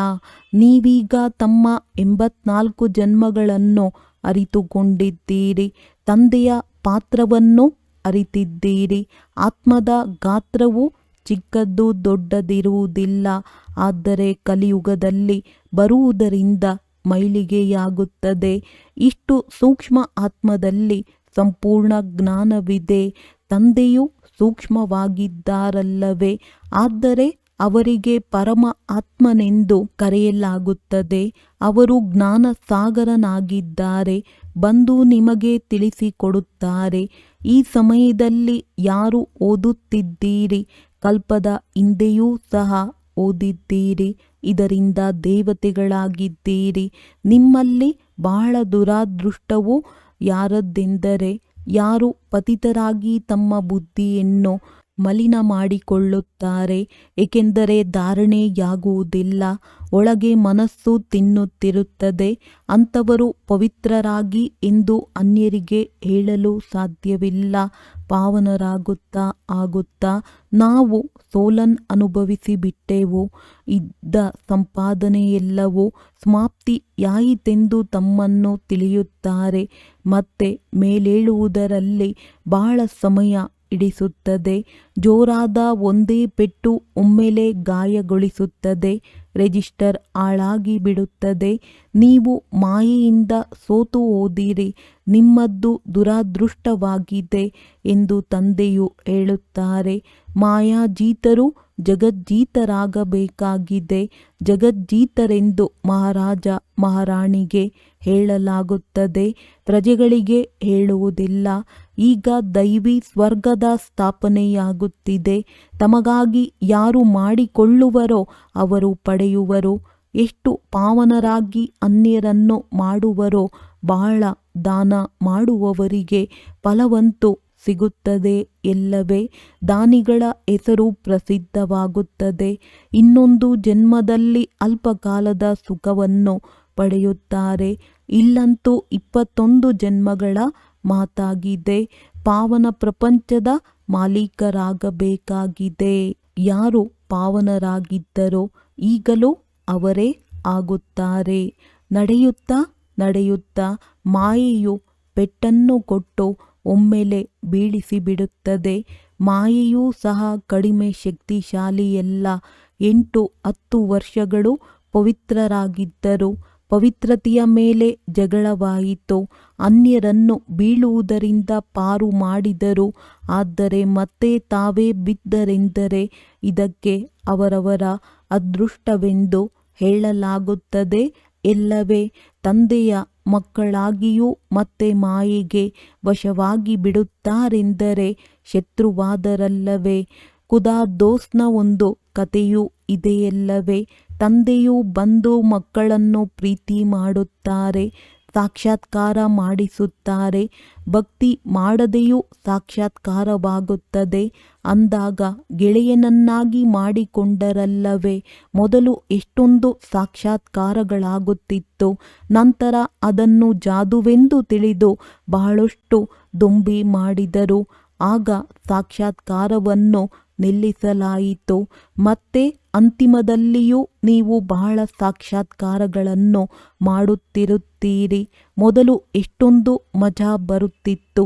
ನೀವೀಗ ತಮ್ಮ 84 ಜನ್ಮಗಳನ್ನು ಅರಿತುಕೊಂಡಿದ್ದೀರಿ. ತಂದೆಯ ಪಾತ್ರವನ್ನು ಅರಿತಿದ್ದೀರಿ. ಆತ್ಮದ ಗಾತ್ರವು ಚಿಕ್ಕದ್ದು ದೊಡ್ಡದಿರುವುದಿಲ್ಲ. ಆದರೆ ಕಲಿಯುಗದಲ್ಲಿ ಬರುವುದರಿಂದ ಮೈಲಿಗೆಯಾಗುತ್ತದೆ. ಇಷ್ಟು ಸೂಕ್ಷ್ಮ ಆತ್ಮದಲ್ಲಿ ಸಂಪೂರ್ಣ ಜ್ಞಾನವಿದೆ. ತಂದೆಯು ಸೂಕ್ಷ್ಮವಾಗಿದ್ದಾರಲ್ಲವೇ? ಆದರೆ ಅವರಿಗೆ ಪರಮ ಆತ್ಮನೆಂದು ಕರೆಯಲಾಗುತ್ತದೆ. ಅವರು ಜ್ಞಾನ ಸಾಗರನಾಗಿದ್ದಾರೆ. ಬಂದು ನಿಮಗೆ ತಿಳಿಸಿಕೊಡುತ್ತಾರೆ. ಈ ಸಮಯದಲ್ಲಿ ಯಾರು ಓದುತ್ತಿದ್ದೀರಿ? ಕಲ್ಪದ ಹಿಂದೆಯೂ ಸಹ ಓದಿದ್ದೀರಿ. ಇದರಿಂದ ದೇವತೆಗಳಾಗಿದ್ದೀರಿ. ನಿಮ್ಮಲ್ಲಿ ಬಹಳ ದುರಾದೃಷ್ಟವು ಯಾರದ್ದೆಂದರೆ ಯಾರು ಪತಿತರಾಗಿ ತಮ್ಮ ಬುದ್ಧಿಯನ್ನು ಮಲಿನ ಮಾಡಿಕೊಳ್ಳುತ್ತಾರೆ, ಏಕೆಂದರೆ ಧಾರಣೆಯಾಗುವುದಿಲ್ಲ. ಒಳಗೆ ಮನಸ್ಸು ತಿನ್ನುತ್ತಿರುತ್ತದೆ. ಅಂಥವರು ಪವಿತ್ರರಾಗಿ ಎಂದು ಅನ್ಯರಿಗೆ ಹೇಳಲು ಸಾಧ್ಯವಿಲ್ಲ. ಪಾವನರಾಗುತ್ತಾ ಆಗುತ್ತಾ ನಾವು ಸೋಲನ್ನು ಅನುಭವಿಸಿಬಿಟ್ಟೆವು. ಇದ್ದ ಸಂಪಾದನೆಯೆಲ್ಲವೂ ಸಮಾಪ್ತಿಯಾಯಿತೆಂದು ತಮ್ಮನ್ನು ತಿಳಿಯುತ್ತಾರೆ. ಮತ್ತೆ ಮೇಲೇಳುವುದರಲ್ಲಿ ಬಹಳ ಸಮಯ ಹಿಡಿಸುತ್ತದೆ. ಜೋರಾದ ಒಂದೇ ಪೆಟ್ಟು ಒಮ್ಮೆಲೆ ಗಾಯಗೊಳಿಸುತ್ತದೆ. ರಿಜಿಸ್ಟರ್ ಹಾಳಾಗಿ ಬಿಡುತ್ತದೆ. ನೀವು ಮಾಯೆಯಿಂದ ಸೋತು ಹೋದಿರಿ. ನಿಮ್ಮದ್ದು ದುರಾದೃಷ್ಟವಾಗಿದೆ ಎಂದು ತಂದೆಯು ಹೇಳುತ್ತಾರೆ. ಮಾಯಾಜೀತರು ಜಗಜ್ಜೀತರಾಗಬೇಕಾಗಿದೆ. ಜಗಜ್ಜೀತರೆಂದು ಮಹಾರಾಜ ಮಹಾರಾಣಿಗೆ ಹೇಳಲಾಗುತ್ತದೆ, ಪ್ರಜೆಗಳಿಗೆ ಹೇಳುವುದಿಲ್ಲ. ಈಗ ದೈವಿ ಸ್ವರ್ಗದ ಸ್ಥಾಪನೆಯಾಗುತ್ತಿದೆ. ತಮಗಾಗಿ ಯಾರು ಮಾಡಿಕೊಳ್ಳುವರೋ ಅವರು ಪಡೆಯುವರು. ಎಷ್ಟು ಪಾವನರಾಗಿ ಅನ್ಯರನ್ನು ಮಾಡುವರೋ ಬಹಳ ದಾನ ಮಾಡುವವರಿಗೆ ಫಲವಂತೂ ಸಿಗುತ್ತದೆ ಎಲ್ಲವೇ? ದಾನಿಗಳ ಹೆಸರು ಪ್ರಸಿದ್ಧವಾಗುತ್ತದೆ. ಇನ್ನೊಂದು ಜನ್ಮದಲ್ಲಿ ಅಲ್ಪಕಾಲದ ಸುಖವನ್ನು ಪಡೆಯುತ್ತಾರೆ. ಇಲ್ಲಂತೂ 21 ಜನ್ಮಗಳ ಮಾತಾಗಿದೆ. ಪಾವನ ಪ್ರಪಂಚದ ಮಾಲೀಕರಾಗಬೇಕಾಗಿದೆ. ಯಾರು ಪಾವನರಾಗಿದ್ದರೋ ಈಗಲೂ ಅವರೇ ಆಗುತ್ತಾರೆ. ನಡೆಯುತ್ತಾ ನಡೆಯುತ್ತಾ ಮಾಯೆಯು ಪೆಟ್ಟನ್ನು ಕೊಟ್ಟು ಒಮ್ಮೆಲೆ ಬೀಳಿಸಿಬಿಡುತ್ತದೆ. ಮಾಯೆಯೂ ಸಹ ಕಡಿಮೆ ಶಕ್ತಿಶಾಲಿಯಲ್ಲ. 8-10 ವರ್ಷಗಳು ಪವಿತ್ರರಾಗಿದ್ದರು. ಪವಿತ್ರತೆಯ ಮೇಲೆ ಜಗಳವಾಯಿತು. ಅನ್ಯರನ್ನು ಬೀಳುವುದರಿಂದ ಪಾರು ಮಾಡಿದರು. ಆದರೆ ಮತ್ತೆ ತಾವೇ ಬಿದ್ದರೆಂದರೆ ಇದಕ್ಕೆ ಅವರವರ ಅದೃಷ್ಟವೆಂದು ಹೇಳಲಾಗುತ್ತದೆ. ಎಲ್ಲವೇ ತಂದೆಯ ಮಕ್ಕಳಾಗಿಯೂ ಮತ್ತೆ ಮಾಯೆಗೆ ವಶವಾಗಿ ಬಿಡುತ್ತಾರೆಂದರೆ ಶತ್ರುವಾದರಲ್ಲವೇ? ಖುದಾ ದೋಸ್ತ್ನ ಒಂದು ಕಥೆಯೂ ಇದೆಯಲ್ಲವೇ? ತಂದೆಯು ಬಂದು ಮಕ್ಕಳನ್ನು ಪ್ರೀತಿ ಮಾಡುತ್ತಾರೆ, ಸಾಕ್ಷಾತ್ಕಾರ ಮಾಡಿಸುತ್ತಾರೆ. ಭಕ್ತಿ ಮಾಡದೆಯೂ ಸಾಕ್ಷಾತ್ಕಾರವಾಗುತ್ತದೆ. ಅಂದಾಗ ಗೆಳೆಯನನ್ನಾಗಿ ಮಾಡಿಕೊಂಡರಲ್ಲವೇ? ಮೊದಲು ಎಷ್ಟೊಂದು ಸಾಕ್ಷಾತ್ಕಾರಗಳಾಗುತ್ತಿತ್ತು. ನಂತರ ಅದನ್ನು ಜಾದುವೆಂದು ತಿಳಿದು ಬಹಳಷ್ಟು ದೊಂಬಿ ಮಾಡಿದರು. ಆಗ ಸಾಕ್ಷಾತ್ಕಾರವನ್ನು ನಿಲ್ಲಿಸಲಾಯಿತು. ಮತ್ತೆ ಅಂತಿಮದಲ್ಲಿಯೂ ನೀವು ಬಹಳ ಸಾಕ್ಷಾತ್ಕಾರಗಳನ್ನು ಮಾಡುತ್ತಿರುತ್ತೀರಿ. ಮೊದಲು ಎಷ್ಟೊಂದು ಮಜಾ ಬರುತ್ತಿತ್ತು.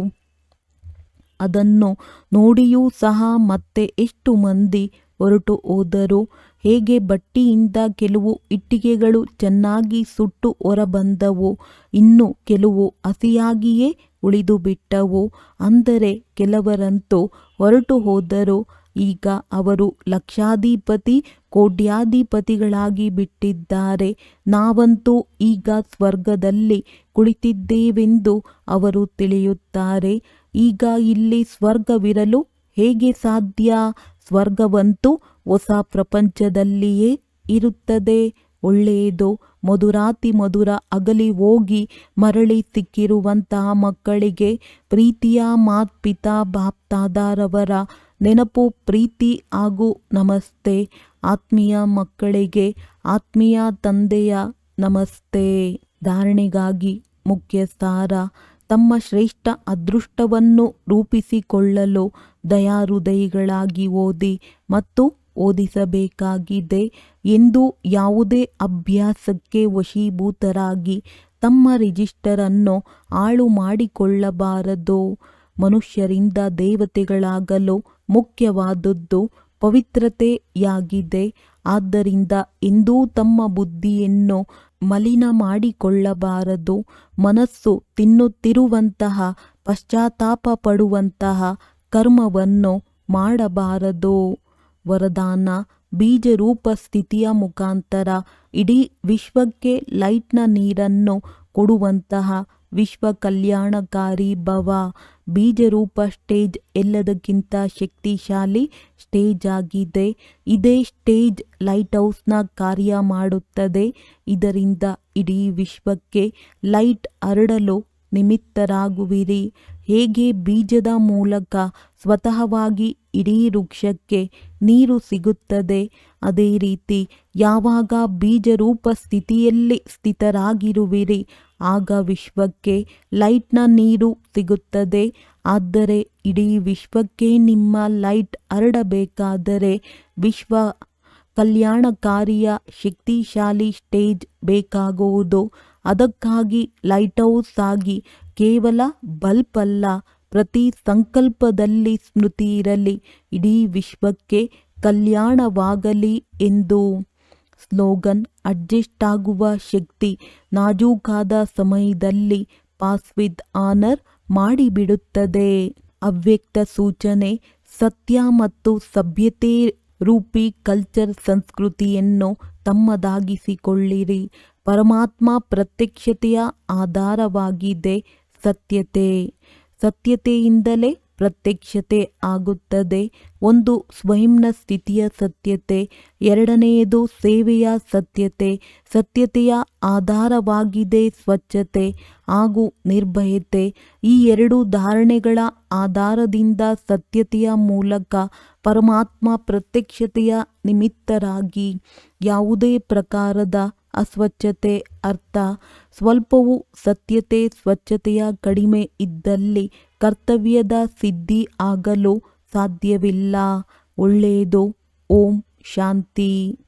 ಅದನ್ನು ನೋಡಿಯೂ ಸಹ ಮತ್ತೆ ಎಷ್ಟು ಮಂದಿ ಹೊರಟು ಹೋದರು. ಹೇಗೆ ಬಟ್ಟಿಯಿಂದ ಕೆಲವು ಇಟ್ಟಿಗೆಗಳು ಚೆನ್ನಾಗಿ ಸುಟ್ಟು ಹೊರಬಂದವು, ಇನ್ನು ಕೆಲವು ಹಸಿಯಾಗಿಯೇ ಉಳಿದುಬಿಟ್ಟವು. ಅಂದರೆ ಕೆಲವರಂತೂ ಹೊರಟು ಹೋದರು. ಈಗ ಅವರು ಲಕ್ಷಾಧಿಪತಿ ಕೋಟ್ಯಾಧಿಪತಿಗಳಾಗಿ ಬಿಟ್ಟಿದ್ದಾರೆ. ನಾವಂತೂ ಈಗ ಸ್ವರ್ಗದಲ್ಲಿ ಕುಳಿತಿದ್ದೇವೆಂದು ಅವರು ತಿಳಿಯುತ್ತಾರೆ. ಈಗ ಇಲ್ಲಿ ಸ್ವರ್ಗವಿರಲು ಹೇಗೆ ಸಾಧ್ಯ? ಸ್ವರ್ಗವಂತೂ ಹೊಸ ಪ್ರಪಂಚದಲ್ಲಿಯೇ ಇರುತ್ತದೆ. ಒಳ್ಳೆಯದು. ಮಧುರಾತಿ ಮಧುರ ಅಗಲಿ ಹೋಗಿ ಮರಳಿ ಸಿಕ್ಕಿರುವಂತಹ ಮಕ್ಕಳಿಗೆ ಪ್ರೀತಿಯ ಮಾತ್ಪಿತಾ ಬಾಪ್ದಾದಾರವರ ನೆನಪು, ಪ್ರೀತಿ ಹಾಗೂ ನಮಸ್ತೆ. ಆತ್ಮೀಯ ಮಕ್ಕಳಿಗೆ ಆತ್ಮೀಯ ತಂದೆಯ ನಮಸ್ತೆ. ಧಾರಣೆಗಾಗಿ ಮುಖ್ಯ ಸಾರ: ತಮ್ಮ ಶ್ರೇಷ್ಠ ಅದೃಷ್ಟವನ್ನು ರೂಪಿಸಿಕೊಳ್ಳಲು ದಯಾಹೃದಯಿಗಳಾಗಿ ಓದಿ ಮತ್ತು ಓದಿಸಬೇಕಾಗಿದೆ. ಎಂದು ಯಾವುದೇ ಅಭ್ಯಾಸಕ್ಕೆ ವಶೀಭೂತರಾಗಿ ತಮ್ಮ ರಿಜಿಸ್ಟರನ್ನು ಹಾಳು ಮಾಡಿಕೊಳ್ಳಬಾರದು. ಮನುಷ್ಯರಿಂದ ದೇವತೆಗಳಾಗಲು ಮುಖ್ಯವಾದದ್ದು ಪವಿತ್ರತೆಯಾಗಿದೆ. ಆದ್ದರಿಂದ ಎಂದೂ ತಮ್ಮ ಬುದ್ಧಿಯನ್ನು ಮಲಿನ ಮಾಡಿಕೊಳ್ಳಬಾರದು. ಮನಸ್ಸು ತಿನ್ನುತ್ತಿರುವಂತಹ ಪಶ್ಚಾತ್ತಾಪ ಪಡುವಂತಹ ಕರ್ಮವನ್ನು ಮಾಡಬಾರದು. ವರದಾನ: ಬೀಜರೂಪ ಸ್ಥಿತಿಯ ಮುಖಾಂತರ ಇಡೀ ವಿಶ್ವಕ್ಕೆ ಲೈಟ್ನ ನೀರನ್ನು ಕೊಡುವಂತಹ ವಿಶ್ವ ಕಲ್ಯಾಣಕಾರಿ ಭವ. ಬೀಜರೂಪ ಸ್ಟೇಜ್ ಎಲ್ಲದಕ್ಕಿಂತ ಶಕ್ತಿಶಾಲಿ ಸ್ಟೇಜ್ ಆಗಿದೆ. ಇದೇ ಸ್ಟೇಜ್ ಲೈಟ್ ಹೌಸ್ನ ಕಾರ್ಯ ಮಾಡುತ್ತದೆ. ಇದರಿಂದ ಇಡೀ ವಿಶ್ವಕ್ಕೆ ಲೈಟ್ ಹರಡಲು ನಿಮಿತ್ತರಾಗುವಿರಿ. ಹೇಗೆ ಬೀಜದ ಮೂಲಕ ಸ್ವತಃವಾಗಿ ಇಡೀ ವೃಕ್ಷಕ್ಕೆ ನೀರು ಸಿಗುತ್ತದೆ, ಅದೇ ರೀತಿ ಯಾವಾಗ ಬೀಜರೂಪ ಸ್ಥಿತಿಯಲ್ಲಿ ಸ್ಥಿತರಾಗಿರುವಿರಿ ಆಗ ವಿಶ್ವಕ್ಕೆ ಲೈಟ್ನ ನೀರು ಸಿಗುತ್ತದೆ. ಆದರೆ ಇಡೀ ವಿಶ್ವಕ್ಕೆ ನಿಮ್ಮ ಲೈಟ್ ಹರಡಬೇಕಾದರೆ ವಿಶ್ವ ಕಲ್ಯಾಣಕಾರಿಯ ಶಕ್ತಿಶಾಲಿ ಸ್ಟೇಜ್ ಬೇಕಾಗುವುದು. ಅದಕ್ಕಾಗಿ ಲೈಟ್ ಹೌಸ್ ಆಗಿ ಕೇವಲ ಬಲ್ಬ್ ಅಲ್ಲ, ಪ್ರತಿ ಸಂಕಲ್ಪದಲ್ಲಿ ಸ್ಮೃತಿ ಇರಲಿ, ಇಡೀ ವಿಶ್ವಕ್ಕೆ ಕಲ್ಯಾಣವಾಗಲಿ ಎಂದು. ಸ್ಲೋಗನ್: ಅಡ್ಜಸ್ಟ್ ಆಗುವ ಶಕ್ತಿ ನಾಜೂಕಾದ ಸಮಯದಲ್ಲಿ ಪಾಸ್ ವಿತ್ ಆನರ್ ಮಾಡಿಬಿಡುತ್ತದೆ. ಅವ್ಯಕ್ತ ಸೂಚನೆ: ಸತ್ಯ ಮತ್ತು ಸಭ್ಯತೆ ರೂಪಿ ಕಲ್ಚರ್ ಸಂಸ್ಕೃತಿಯನ್ನು ತಮ್ಮದಾಗಿಸಿಕೊಳ್ಳಿರಿ. ಪರಮಾತ್ಮ ಪ್ರತ್ಯಕ್ಷತೆಯ ಆಧಾರವಾಗಿದೆ. ಸತ್ಯತೆ. ಸತ್ಯತೆಯಿಂದಲೇ ಪ್ರತ್ಯಕ್ಷತೆ ಆಗುತ್ತದೆ. ಒಂದು ಸ್ವಯಂನ ಸ್ಥಿತಿಯ ಸತ್ಯತೆ, ಎರಡನೆಯದು ಸೇವೆಯ ಸತ್ಯತೆ. ಸತ್ಯತೆಯ ಆಧಾರವಾಗಿದೆ ಸ್ವಚ್ಛತೆ ಹಾಗೂ ನಿರ್ಭಯತೆ. ಈ ಎರಡು ಧಾರಣೆಗಳ ಆಧಾರದಿಂದ ಸತ್ಯತೆಯ ಮೂಲಕ ಪರಮಾತ್ಮ ಪ್ರತ್ಯಕ್ಷತೆಯ ನಿಮಿತ್ತರಾಗಿ ಯಾವುದೇ ಪ್ರಕಾರದ ಅಸ್ವಚ್ಛತೆ ಅರ್ಥ ಸ್ವಲ್ಪವೂ ಸತ್ಯತೆ ಸ್ವಚ್ಛತೆಯ ಕಡಿಮೆ ಇದ್ದಲ್ಲಿ ಕರ್ತವ್ಯದ ಸಿದ್ಧಿ ಆಗಲು ಸಾಧ್ಯವಿಲ್ಲ. ಒಳ್ಳೆಯದು. ಓಂ ಶಾಂತಿ.